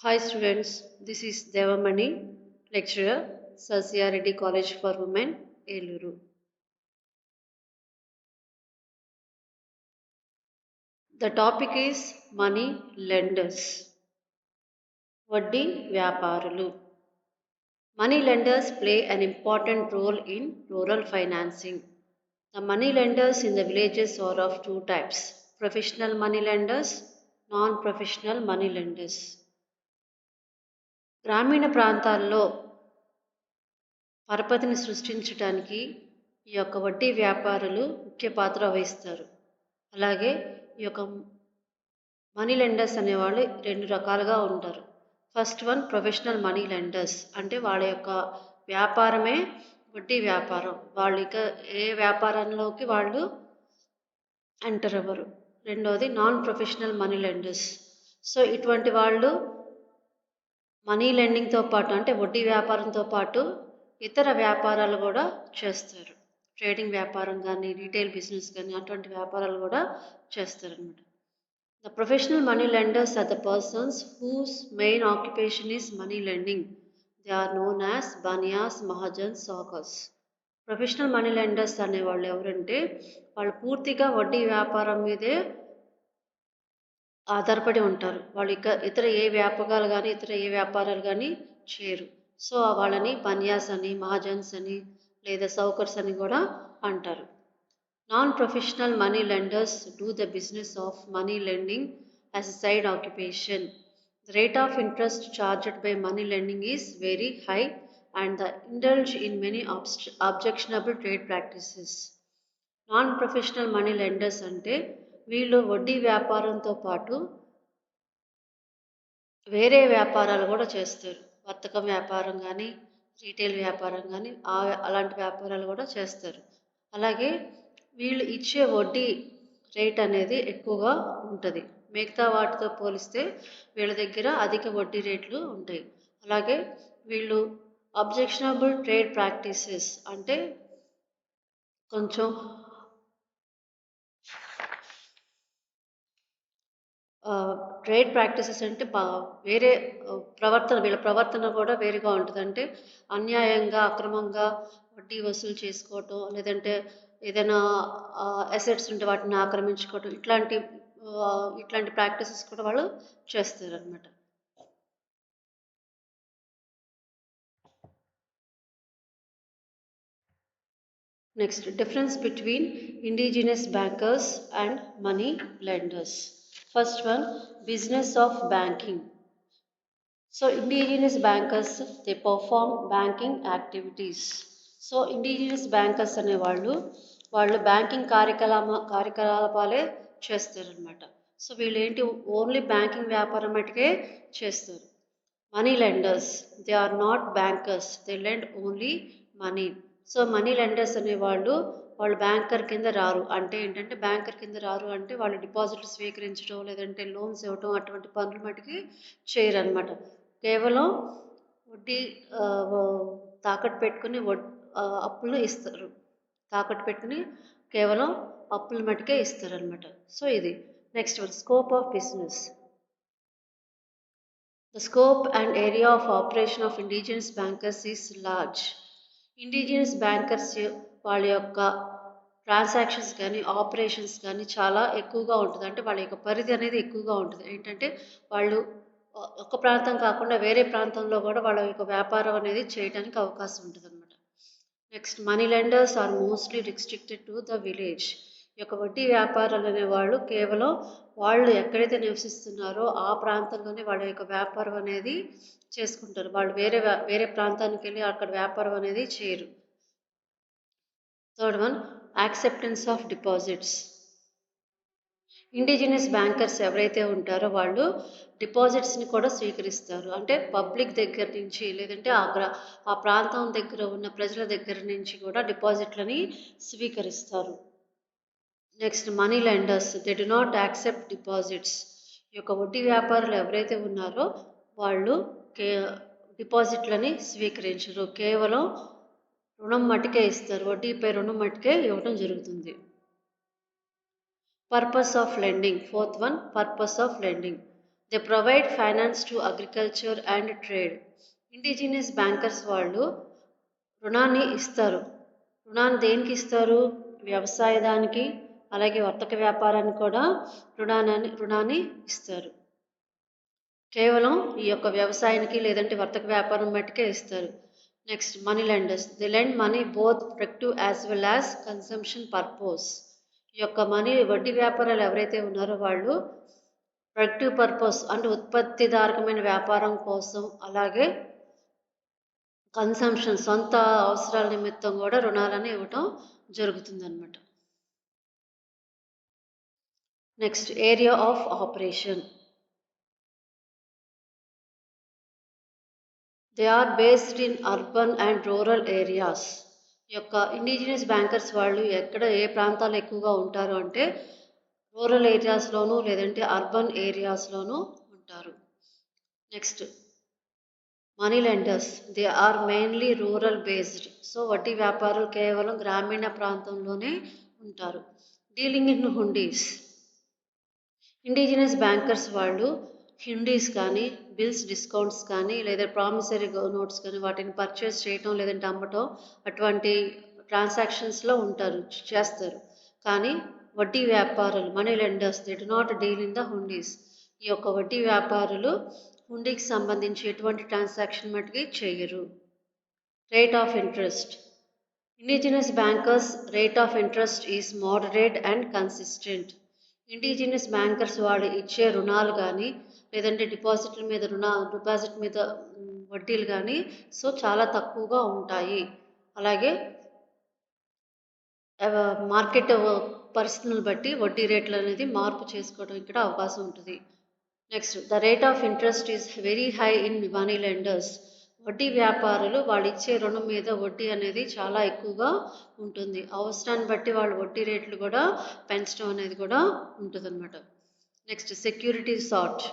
Hi students, this is Devamani, lecturer, Sasya Reddy College for Women, Eluru. The topic is money lenders. Vaddi Vyaparulu. Money lenders play an important role in rural financing. The money lenders in the villages are of two types: professional money lenders, non professional money lenders. గ్రామీణ ప్రాంతాల్లో పరపతిని సృష్టించడానికి ఈ యొక్క వడ్డీ వ్యాపారులు ముఖ్య పాత్ర వహిస్తారు. అలాగే ఈ యొక్క మనీ లెండర్స్ అనేవాళ్ళు రెండు రకాలుగా ఉంటారు. First one professional money lenders, అంటే వాళ్ళ యొక్క వ్యాపారమే వడ్డీ వ్యాపారం. వాళ్ళు ఇక ఏ వ్యాపారంలోకి వాళ్ళు ఎంటర్ అవ్వరు. రెండవది non professional money lenders. So ఇటువంటి వాళ్ళు మనీ లెండింగ్తో పాటు, అంటే వడ్డీ వ్యాపారంతో పాటు ఇతర వ్యాపారాలు కూడా చేస్తారు. ట్రేడింగ్ వ్యాపారం కానీ, రీటైల్ బిజినెస్ కానీ, అటువంటి వ్యాపారాలు కూడా చేస్తారనమాట. The professional money lenders are the persons whose main occupation is money lending. They are known as banias, mahajans, sahukars. Professional money lenders అనేవాళ్ళు ఎవరంటే వాళ్ళు పూర్తిగా వడ్డీ వ్యాపారం మీదే ఆధారపడి ఉంటారు. వాళ్ళు ఇతర ఏ వ్యాపారాలు కానీ చేయరు. సో వాళ్ళని బనియాస్ అని, మహాజన్స్ అని లేదా సౌకర్స్ అని కూడా అంటారు. Non professional money lenders do the business of money lending as a side occupation. The rate of interest charged by money lending is very high and they indulge in many objectionable trade practices. Non professional money lenders అంటే వీళ్ళు వడ్డీ వ్యాపారంతో పాటు వేరే వ్యాపారాలు కూడా చేస్తారు. వర్తకం వ్యాపారం కానీ, రీటైల్ వ్యాపారం కానీ, అలాంటి వ్యాపారాలు కూడా చేస్తారు. అలాగే వీళ్ళు ఇచ్చే వడ్డీ రేట్ అనేది ఎక్కువగా ఉంటుంది. మిగతా వాటితో పోలిస్తే వీళ్ళ దగ్గర అధిక వడ్డీ రేట్లు ఉంటాయి. అలాగే వీళ్ళు అబ్జెక్షనబుల్ ట్రేడ్ ప్రాక్టీసెస్, అంటే కొంచెం ట్రేడ్ ప్రాక్టీసెస్ అంటే వేరే వీళ్ళ ప్రవర్తన కూడా వేరుగా ఉంటుంది. అంటే అన్యాయంగా, అక్రమంగా వడ్డీ వసూలు చేసుకోవటం, లేదంటే ఏదైనా అసెట్స్ ఉంటే వాటిని ఆక్రమించుకోవటం, ఇట్లాంటి ప్రాక్టీసెస్ కూడా వాళ్ళు చేస్తారనమాట. Next, difference between indigenous bankers and money lenders. First one, business of banking. So indigenous bankers, they perform banking activities. So indigenous bankers అనేవాళ్ళు బ్యాంకింగ్ కార్యకలాపాలే చేస్తారనమాట. సో వీళ్ళు ఏంటి, ఓన్లీ బ్యాంకింగ్ వ్యాపారం మటుకే చేస్తారు. Money lenders, they are not bankers, they lend only money. So money lenders అనేవాళ్ళు banker కింద రారు. అంటే ఏంటంటే బ్యాంకర్ కింద రారు అంటే వాళ్ళు డిపాజిట్లు స్వీకరించడం, లేదంటే లోన్స్ ఇవ్వటం, అటువంటి పనులు మటుకి చేయరు అనమాట. కేవలం వడ్డీ తాకట్టు పెట్టుకుని అప్పులు ఇస్తారు. తాకట్టు పెట్టుకుని కేవలం అప్పులు మటుకే ఇస్తారనమాట. సో ఇది next one, scope of business. The scope and area of operation of indigenous bankers is large. Indigenous bankers వాళ్ళ యొక్క ట్రాన్సాక్షన్స్ కానీ, ఆపరేషన్స్ కానీ చాలా ఎక్కువగా ఉంటుంది. అంటే వాళ్ళ యొక్క పరిధి అనేది ఎక్కువగా ఉంటుంది. ఏంటంటే వాళ్ళు ఒక ప్రాంతం కాకుండా వేరే ప్రాంతంలో కూడా వాళ్ళ యొక్క వ్యాపారం అనేది చేయడానికి అవకాశం ఉంటుంది అనమాట. Next, money lenders are mostly restricted to the village. ఈ యొక్క వడ్డీ వ్యాపారాలు అనేవాళ్ళు కేవలం వాళ్ళు ఎక్కడైతే నివసిస్తున్నారో ఆ ప్రాంతంలోనే వాళ్ళ యొక్క వ్యాపారం అనేది చేసుకుంటారు. వాళ్ళు వేరే ప్రాంతానికి వెళ్ళి అక్కడ వ్యాపారం అనేది చేయరు. Third one, acceptance of deposits. Indigenous bankers ఎవరైతే ఉంటారో వాళ్ళు డిపాజిట్స్ని కూడా స్వీకరిస్తారు. అంటే పబ్లిక్ దగ్గర నుంచి, లేదంటే ఆ ప్రాంతం దగ్గర ఉన్న ప్రజల దగ్గర నుంచి కూడా డిపాజిట్లని స్వీకరిస్తారు. Next, money lenders, they do not accept deposits. ఈ యొక్క వడ్డీ వ్యాపారులు ఎవరైతే ఉన్నారో వాళ్ళు డిపాజిట్లని స్వీకరించరు. కేవలం రుణం మట్టుకే ఇస్తారు. వడ్డీపై రుణం మట్టుకే ఇవ్వటం జరుగుతుంది. Purpose of lending. Fourth one, purpose of lending. They provide finance to agriculture and trade. Indigenous bankers వాళ్ళు రుణాన్ని ఇస్తారు. రుణాన్ని దేనికి ఇస్తారు? వ్యవసాయానికి అలాగే వర్తక వ్యాపారానికి కూడా రుణాన్ని ఇస్తారు. కేవలం ఈ యొక్క వ్యవసాయానికి లేదంటే వర్తక వ్యాపారం మట్టుకే ఇస్తారు. Next money lenders. They lend money both productive as well as consumption purpose. ఈ యొక్క మనీ వడ్డీ వ్యాపారాలు ఎవరైతే ఉన్నారో వాళ్ళు ప్రొడక్టివ్ పర్పస్ అంటే ఉత్పత్తిదారకమైన వ్యాపారం కోసం అలాగే కన్సంప్షన్ సొంత అవసరాల నిమిత్తం కూడా రుణాలను ఇవ్వటం జరుగుతుందన్నమాట. Next area of operation. They are based in urban and rural areas. ఈ యొక్క ఇండిజినియస్ బ్యాంకర్స్ వాళ్ళు ఏ ప్రాంతాలు ఎక్కువగా ఉంటారు అంటే రూరల్ ఏరియాస్లోనూ లేదంటే అర్బన్ ఏరియాస్లోనూ ఉంటారు. Next money lenders. They are mainly rural based. So వడ్డీ వ్యాపారులు కేవలం గ్రామీణ ప్రాంతంలోనే ఉంటారు. Dealing in hundis. Indigenous bankers వాళ్ళు హుండీస్ కానీ బిల్స్ డిస్కౌంట్స్ కానీ లేదా ప్రామిసరీ నోట్స్ కానీ వాటిని పర్చేస్ చేయటం లేదంటే అమ్మటం అటువంటి ట్రాన్సాక్షన్స్లో చేస్తారు. కానీ వడ్డీ వ్యాపారులు money lenders they do not deal in the hundis. ఈ యొక్క వడ్డీ వ్యాపారులు హుండీకి సంబంధించి ఎటువంటి ట్రాన్సాక్షన్ మటుకి చేయరు. Rate of interest. Indigenous bankers rate of interest is moderate and consistent. Indigenous bankers వాళ్ళు ఇచ్చే రుణాలు కానీ లేదంటే డిపాజిట్ మీద వడ్డీలు కానీ సో చాలా తక్కువగా ఉంటాయి. అలాగే మార్కెట్ పరిస్థితులను బట్టి వడ్డీ రేట్లు అనేది మార్పు చేసుకోవడం ఇక్కడ అవకాశం ఉంటుంది. Next the rate of interest is very high in money lenders. వడ్డీ వ్యాపారులు వాళ్ళు ఇచ్చే రుణం మీద వడ్డీ అనేది చాలా ఎక్కువగా ఉంటుంది. అవసరాన్ని బట్టి వాళ్ళు వడ్డీ రేట్లు కూడా పెంచడం అనేది కూడా ఉంటుంది అనమాట. Next security sort.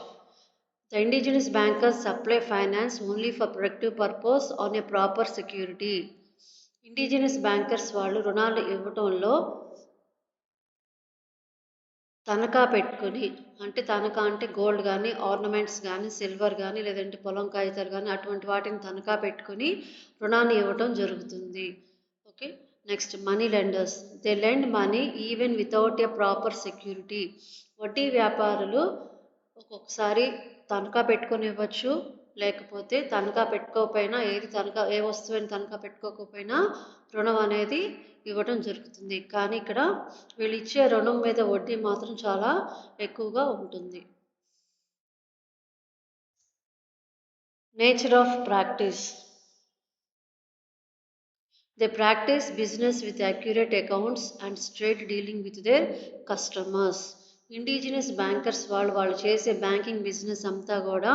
The indigenous bankers supply finance only for productive purpose on a proper security. Indigenous bankers వాళ్ళు రుణాలు ఇవ్వటంలో తనఖా పెట్టుకొని తనఖా అంటే గోల్డ్ కానీ ఆర్నమెంట్స్ కానీ సిల్వర్ కానీ లేదంటే పొలం కాగితాలు కానీ అటువంటి వాటిని తనఖా పెట్టుకొని రుణాన్ని ఇవ్వటం జరుగుతుంది. Okay. Next money lenders. They lend money even without a proper security. వడ్డీ వ్యాపారులు ఒక్కొక్కసారి తనఖా పెట్టుకొని ఇవ్వచ్చు, లేకపోతే తనఖా పెట్టుకోకపోయినా ఏ వస్తువుని తనఖా పెట్టుకోకపోయినా రుణం అనేది ఇవ్వడం జరుగుతుంది. కానీ ఇక్కడ వీళ్ళు ఇచ్చే రుణం మీద వడ్డీ మాత్రం చాలా ఎక్కువగా ఉంటుంది. Nature of practice. They practice business with accurate accounts and straight dealing with their customers. Indigenous bankers వాళ్ళు చేసే బ్యాంకింగ్ బిజినెస్ అంతా కూడా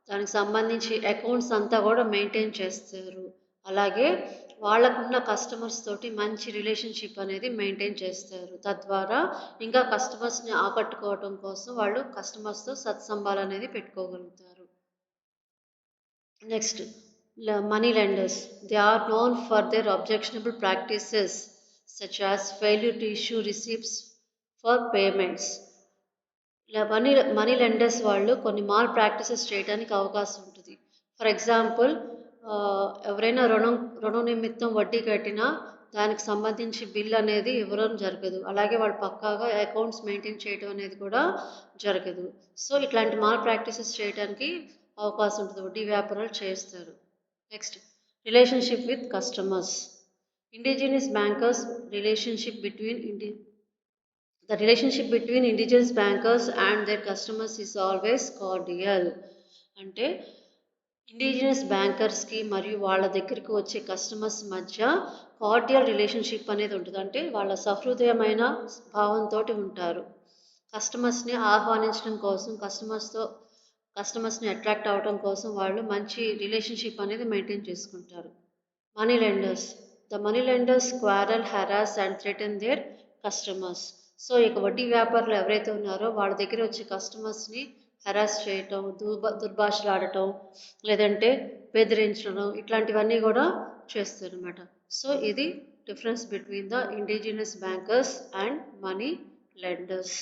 దానికి సంబంధించి అకౌంట్స్ అంతా కూడా మెయింటైన్ చేస్తారు. అలాగే వాళ్ళకున్న కస్టమర్స్ తోటి మంచి రిలేషన్షిప్ అనేది మెయింటైన్ చేస్తారు. తద్వారా ఇంకా కస్టమర్స్ని ఆకట్టుకోవడం కోసం వాళ్ళు కస్టమర్స్తో సత్సంబాలు అనేది పెట్టుకోగలుగుతారు. Next money lenders. They are known for their objectionable practices such as failure to issue receipts for payments. Money lenders వాళ్ళు కొన్ని మాల్ ప్రాక్టీసెస్ చేయడానికి అవకాశం ఉంటుంది. ఫర్ ఎగ్జాంపుల్ ఎవరైనా రుణం నిమిత్తం వడ్డీ కట్టినా దానికి సంబంధించి బిల్ అనేది ఇవ్వడం జరగదు. అలాగే వాళ్ళు పక్కాగా అకౌంట్స్ మెయింటైన్ చేయడం అనేది కూడా జరగదు. సో ఇట్లాంటి మాల్ ప్రాక్టీసెస్ చేయడానికి అవకాశం ఉంటుంది. వడ్డీ వ్యాపారాలు చేస్తారు. Next relationship with customers. Indigenous bankers relationship between The relationship between indigenous bankers and their customers is always cordial. అంటే ఇండిజినియస్ బ్యాంకర్స్కి మరియు వాళ్ళ దగ్గరికి వచ్చే కస్టమర్స్ మధ్య కార్డియల్ రిలేషన్షిప్ అనేది ఉంటుంది. అంటే వాళ్ళ సహృదయమైన భావంతో ఉంటారు. కస్టమర్స్ని ఆహ్వానించడం కోసం కస్టమర్స్ని అట్రాక్ట్ అవ్వడం కోసం వాళ్ళు మంచి రిలేషన్షిప్ అనేది మెయింటైన్ చేసుకుంటారు. Money lenders. The money lenders quarrel, harass and threaten their customers. So ఇక వడ్డీ వ్యాపారులు ఎవరైతే ఉన్నారో వాళ్ళ దగ్గర వచ్చే కస్టమర్స్ని హెరాస్ చేయటం, దుర్భాషలాడటం, లేదంటే బెదిరించడం ఇట్లాంటివన్నీ కూడా చేస్తారనమాట. సో ఇది difference between the indigenous bankers and money lenders.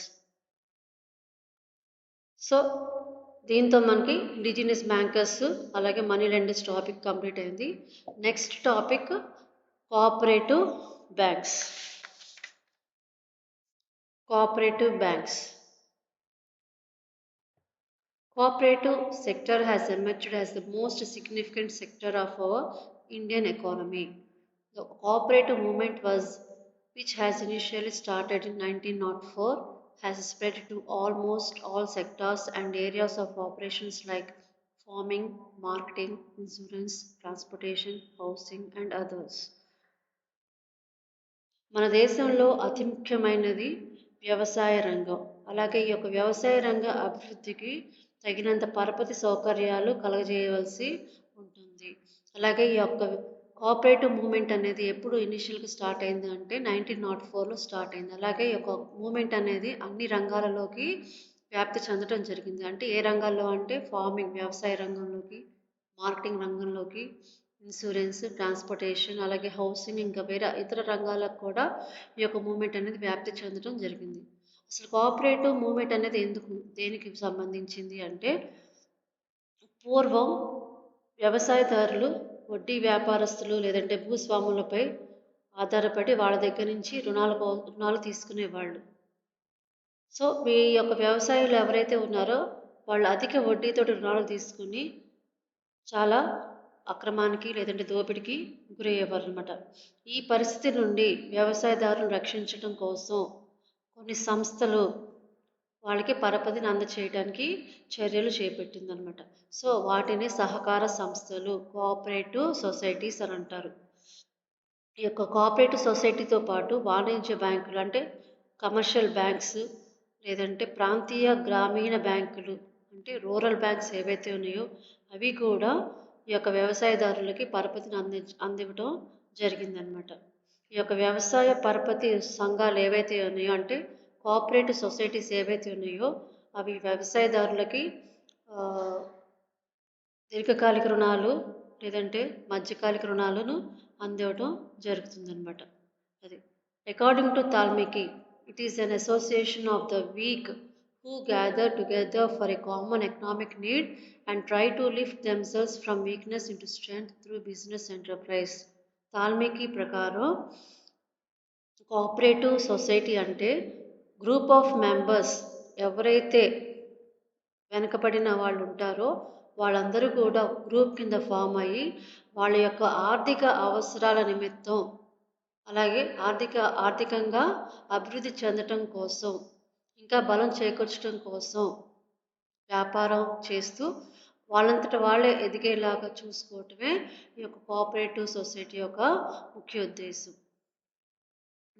So దీంతో మనకి ఇండిజినియస్ బ్యాంకర్స్ అలాగే మనీ లెండర్స్ టాపిక్ కంప్లీట్ అయింది. Next topic cooperative banks. Cooperative banks. Cooperative sector has emerged as the most significant sector of our Indian economy. The cooperative movement which has initially started in 1904, has spread to almost all sectors and areas of operations like farming, marketing, insurance, transportation, housing, and others. మన దేశంలో అతి ముఖ్యమైనది వ్యవసాయ రంగం. అలాగే ఈ యొక్క వ్యవసాయ రంగ అభివృద్ధికి తగినంత పరపతి సౌకర్యాలు కలగజేయవలసి ఉంటుంది. అలాగే ఈ యొక్క కోఆపరేటివ్ మూమెంట్ అనేది ఎప్పుడు ఇనిషియల్గా స్టార్ట్ అయింది అంటే 1904లో స్టార్ట్ అయింది. అలాగే ఈ యొక్క మూమెంట్ అనేది అన్ని రంగాలలోకి వ్యాప్తి చెందడం జరిగింది. అంటే ఏ రంగాల్లో అంటే ఫార్మింగ్ వ్యవసాయ రంగంలోకి, మార్కెటింగ్ రంగంలోకి, ఇన్సూరెన్స్, ట్రాన్స్పోర్టేషన్, అలాగే హౌసింగ్, ఇంకా వేరే ఇతర రంగాలకు కూడా ఈ యొక్క మూమెంట్ అనేది వ్యాప్తి చెందడం జరిగింది. అసలు కోఆపరేటివ్ మూమెంట్ అనేది దేనికి సంబంధించింది అంటే, పూర్వం వ్యవసాయదారులు వడ్డీ వ్యాపారస్తులు లేదంటే భూస్వాములపై ఆధారపడి వాళ్ళ దగ్గర నుంచి రుణాలు తీసుకునేవాళ్ళు. సో ఈ యొక్క వ్యవసాయులు ఎవరైతే ఉన్నారో వాళ్ళు అధిక వడ్డీతోటి రుణాలు తీసుకుని చాలా అక్రమానికి లేదంటే దోపిడికి గురయ్యేవారు అనమాట. ఈ పరిస్థితి నుండి వ్యవసాయదారులను రక్షించడం కోసం కొన్ని సంస్థలు వాళ్ళకి పరపతిని అందచేయడానికి చర్యలు చేపట్టిందనమాట. సో వాటిని సహకార సంస్థలు, కోఆపరేటివ్ సొసైటీస్ అని అంటారు. ఈ యొక్క కోఆపరేటివ్ సొసైటీతో పాటు వాణిజ్య బ్యాంకులు అంటే కమర్షియల్ బ్యాంక్స్, లేదంటే ప్రాంతీయ గ్రామీణ బ్యాంకులు అంటే రూరల్ బ్యాంక్స్ ఏవైతే ఉన్నాయో అవి కూడా ఈ యొక్క వ్యవసాయదారులకి పరపతిని అందివ్వడం జరిగిందనమాట. ఈ యొక్క వ్యవసాయ పరపతి సంఘాలు ఏవైతే ఉన్నాయో అంటే కోఆపరేటివ్ సొసైటీస్ ఏవైతే ఉన్నాయో అవి వ్యవసాయదారులకి దీర్ఘకాలిక రుణాలు లేదంటే మధ్యకాలిక రుణాలను అందివ్వడం జరుగుతుందన్నమాట. అది according to Talmaki, it is an association of the weak who gather together for a common economic need and try to lift themselves from weakness into strength through business enterprise. తాల్మీకి ప్రకారం కోఆపరేటివ్ సొసైటీ అంటే group of members ఎవరైతే వెనకబడిన వాళ్ళు ఉంటారో వాళ్ళందరూ కూడా group కింద form అయ్యి వాళ్ళ యొక్క ఆర్థిక అవసరాల నిమిత్తం అలాగే ఆర్థికంగా అభివృద్ధి చెందటం కోసం ఇంకా బలం చేకూర్చడం కోసం వ్యాపారం చేస్తూ వాళ్ళంతట వాళ్ళే ఎదిగేలాగా చూసుకోవటమే ఈ యొక్క కోఆపరేటివ్ సొసైటీ యొక్క ముఖ్య ఉద్దేశం.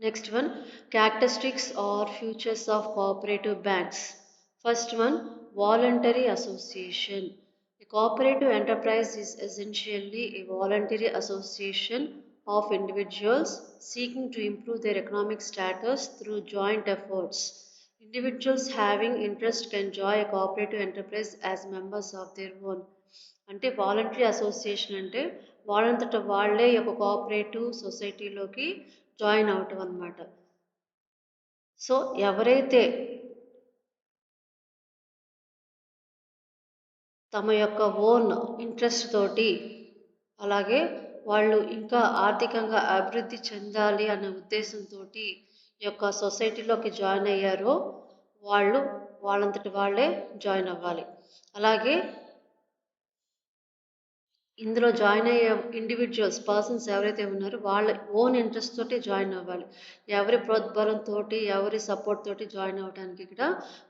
Next one, characteristics are futures of cooperative banks. First one, voluntary association. A cooperative enterprise is essentially a voluntary association of individuals seeking to improve their economic status through joint efforts. Individuals having interest can join a cooperative enterprise as members of their own. అంటే voluntary association అంటే వాళ్ళంతట వాళ్ళే ఒక cooperative సొసైటీలోకి join అవటం అన్నమాట. So ఎవరైతే తమ యొక్క ఓన్ ఇంట్రెస్ట్ తోటి అలాగే వాళ్ళు ఇంకా ఆర్థికంగా అభివృద్ధి చెందాలి అనే ఉద్దేశంతో ఈ యొక్క సొసైటీలోకి జాయిన్ అయ్యారో వాళ్ళంతటి వాళ్ళే జాయిన్ అవ్వాలి. అలాగే ఇందులో జాయిన్ అయ్యే ఇండివిజువల్స్ పర్సన్స్ ఎవరైతే ఉన్నారో వాళ్ళ ఓన్ ఇంట్రెస్ట్ తోటి జాయిన్ అవ్వాలి. ఎవరి ప్రోద్బలంతో ఎవరి సపోర్ట్ తోటి జాయిన్ అవ్వడానికి ఇక్కడ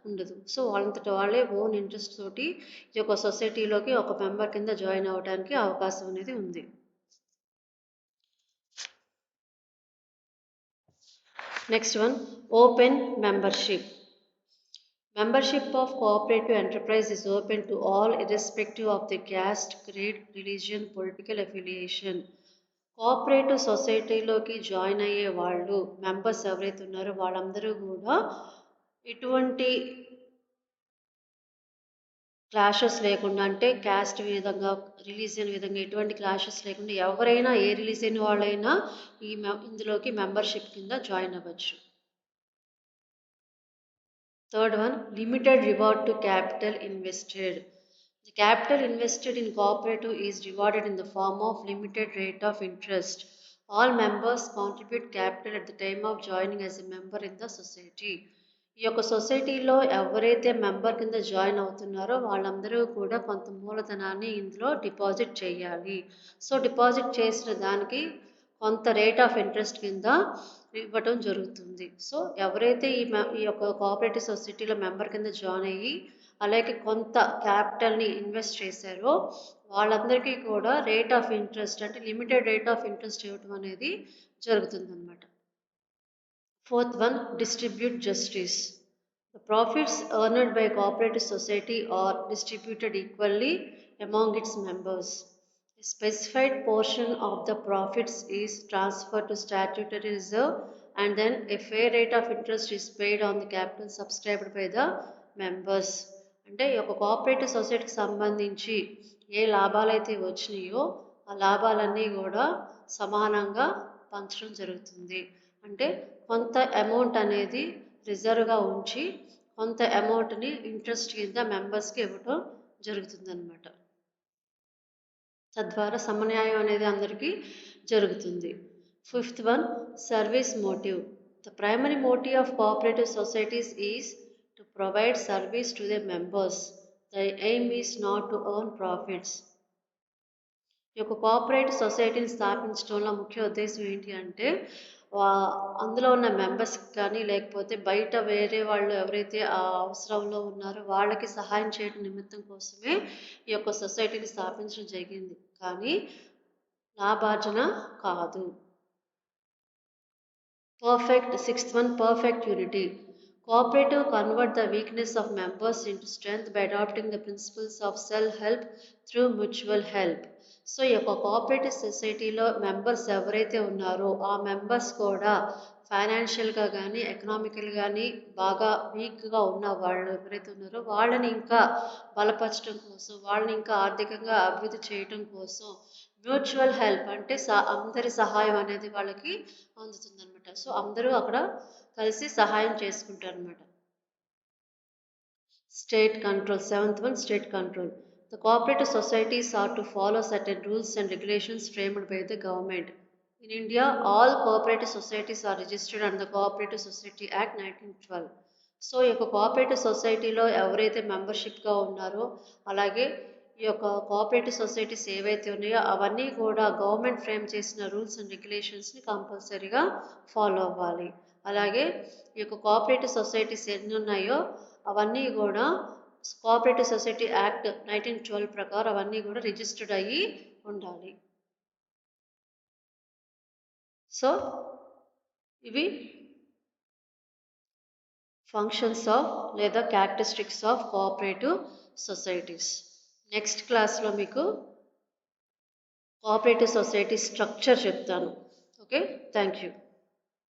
ఉండదు. సో వాళ్ళంతట వాళ్ళే ఓన్ ఇంట్రెస్ట్ తోటి ఈ యొక్క సొసైటీలోకి ఒక మెంబర్ కింద జాయిన్ అవ్వడానికి అవకాశం అనేది ఉంది. Next one, open membership. Membership of cooperative enterprise is open to all irrespective of the caste, creed, religion, political affiliation. Cooperative సొసైటీలోకి జాయిన్ అయ్యే వాళ్ళు మెంబర్స్ ఎవరైతే ఉన్నారో వాళ్ళందరూ కూడా ఎటువంటి క్లాషెస్ లేకుండా అంటే క్యాస్ట్ విధంగా రిలీజియన్ విధంగా ఎటువంటి క్లాషెస్ లేకుండా ఎవరైనా ఏ రిలీజియన్ వాళ్ళైనా ఇందులోకి మెంబర్షిప్ కింద జాయిన్ అవ్వచ్చు. Third one, limited reward to capital invested. The capital invested in cooperative is rewarded in the form of limited rate of interest. All members contribute capital at the time of joining as a member in the society. ఈ యొక్క సొసైటీలో ఎవరైతే member కింద join అవుతున్నారో వాళ్ళందరూ కూడా కొంత మూలధనాన్ని ఇందులో డిపాజిట్ చేయాలి. సో డిపాజిట్ చేసిన దానికి కొంత రేట్ ఆఫ్ ఇంట్రెస్ట్ కింద ఇవ్వటం జరుగుతుంది. సో ఎవరైతే ఈ యొక్క కోఆపరేటివ్ సొసైటీలో మెంబర్ కింద జాయిన్ అయ్యి అలాగే కొంత క్యాపిటల్ని ఇన్వెస్ట్ చేశారో వాళ్ళందరికీ కూడా రేట్ ఆఫ్ ఇంట్రెస్ట్ అంటే లిమిటెడ్ రేట్ ఆఫ్ ఇంట్రెస్ట్ ఇవ్వటం అనేది జరుగుతుందన్నమాట. Fourth one, distribute justice. The profits earned by cooperative society are distributed equally among its members. A specified portion of the profits is transferred to statutory reserve and then a fair rate of interest is paid on the capital subscribed by the members. అంటే ఈ యొక్క cooperative సొసైటీకి సంబంధించి ఏ లాభాలైతే వచ్చినాయో ఆ లాభాలన్నీ కూడా సమానంగా పంచడం జరుగుతుంది. అంటే కొంత అమౌంట్ అనేది రిజర్వ్గా ఉంచి కొంత అమౌంట్ని ఇంట్రెస్ట్ కింద మెంబర్స్కి ఇవ్వటం జరుగుతుందన్నమాట. తద్వారా సమన్యాయం అనేది అందరికీ జరుగుతుంది. Fifth one, service motive. The primary motive of cooperative societies is to provide service to the members. The aim is not to earn profits. ఈ యొక్క కోఆపరేటివ్ సొసైటీని స్థాపించడంలో ముఖ్య ఉద్దేశం ఏంటి అంటే అందులో ఉన్న మెంబర్స్కి కానీ లేకపోతే బయట వేరే వాళ్ళు ఎవరైతే ఆ అవసరంలో ఉన్నారో వాళ్ళకి సహాయం చేయడం నిమిత్తం కోసమే ఈ యొక్క సొసైటీని స్థాపించడం జరిగింది, కానీ లాభార్జన కాదు. Sixth one, perfect unity. Cooperative convert the weakness of members into strength by adopting the principles of self-help through mutual help. So ఈ యొక్క కోఆపరేటివ్ సొసైటీలో మెంబర్స్ ఎవరైతే ఉన్నారో ఆ మెంబర్స్ కూడా ఫైనాన్షియల్గా కానీ ఎకనామికల్ కానీ బాగా వీక్గా ఉన్న వాళ్ళు ఎవరైతే ఉన్నారో వాళ్ళని ఇంకా బలపరచడం కోసం, వాళ్ళని ఇంకా ఆర్థికంగా అభివృద్ధి చేయడం కోసం మ్యూచువల్ హెల్ప్ అంటే అందరి సహాయం అనేది వాళ్ళకి అందుతుందన్నమాట. సో అందరూ అక్కడ కలిసి సహాయం చేసుకుంటారు అనమాట. State control. Seventh one, state control. The cooperative societies are to follow certain rules and regulations framed by the government. In India, all cooperative societies are registered under the Cooperative Society Act 1912. So ఈ యొక్క cooperative సొసైటీలో ఎవరైతే మెంబర్షిప్గా ఉన్నారో అలాగే ఈ యొక్క cooperative societies ఏవైతే ఉన్నాయో అవన్నీ కూడా గవర్నమెంట్ ఫ్రేమ్ చేసిన రూల్స్ అండ్ రెగ్యులేషన్స్ని కంపల్సరీగా ఫాలో అవ్వాలి. అలాగే ఈ యొక్క కోఆపరేటివ్ సొసైటీస్ ఎన్ని ఉన్నాయో అవన్నీ కూడా కోఆపరేటివ్ సొసైటీ యాక్ట్ 1912 ప్రకారం అవన్నీ కూడా రిజిస్టర్డ్ అయ్యి ఉండాలి. సో ఇవి ఫంక్షన్స్ ఆఫ్ లేదా characteristics of cooperative societies. Next క్లాస్లో మీకు కోఆపరేటివ్ సొసైటీ స్ట్రక్చర్ చెప్తాను. Okay, thank you.